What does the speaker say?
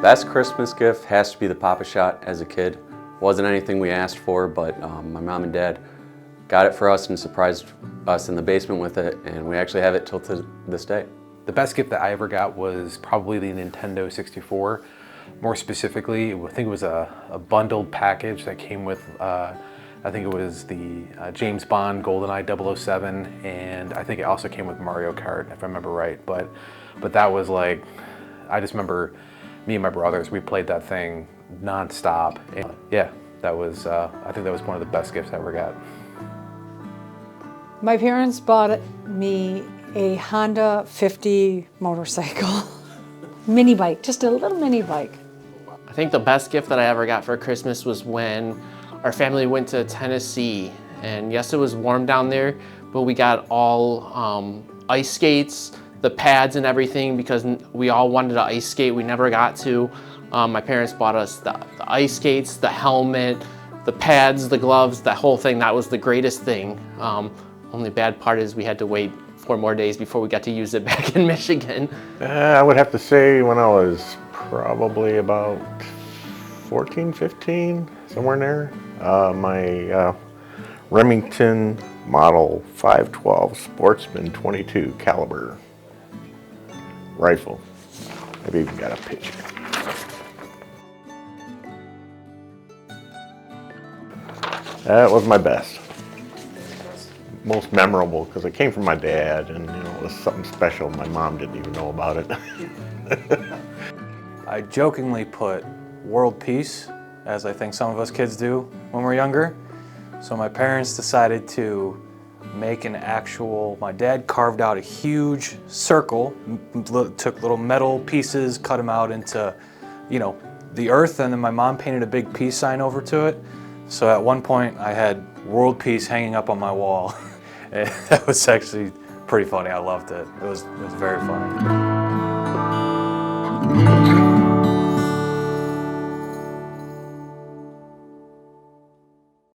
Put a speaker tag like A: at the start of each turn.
A: Best Christmas gift has to be the Pop-A-Shot as a kid. Wasn't anything we asked for, but my mom and dad got it for us and surprised us in the basement with it, and we actually have it till to this day.
B: The best gift that I ever got was probably the Nintendo 64. More specifically, I think it was a bundled package that came with, I think it was the James Bond GoldenEye 007, and I think it also came with Mario Kart, if I remember right. But that was like, I just remember me and my brothers, we played that thing non-stop. And yeah, that was, I think that was one of the best gifts I ever got.
C: My parents bought me a Honda 50 motorcycle. Mini bike, just a little mini bike.
D: I think the best gift that I ever got for Christmas was when our family went to Tennessee. And yes, it was warm down there, but we got all ice skates, the pads and everything, because we all wanted to ice skate. We never got to. My parents bought us the ice skates, the helmet, the pads, the gloves, that whole thing. That was the greatest thing. Only bad part is we had to wait 4 more days before we got to use it back in Michigan.
E: I would have to say when I was probably about 14, 15, somewhere in there. My Remington Model 512 Sportsman 22 caliber rifle. I've even got a picture. That was my best. Most memorable because it came from my dad, and it was something special. My mom didn't even know about it.
F: I jokingly put world peace, as I think some of us kids do when we're younger. So my parents decided to make an actual, my dad carved out a huge circle, took little metal pieces, cut them out into, the earth, and then my mom painted a big peace sign over to it. So at one point I had world peace hanging up on my wall. That was actually pretty funny. I loved it. It was very funny.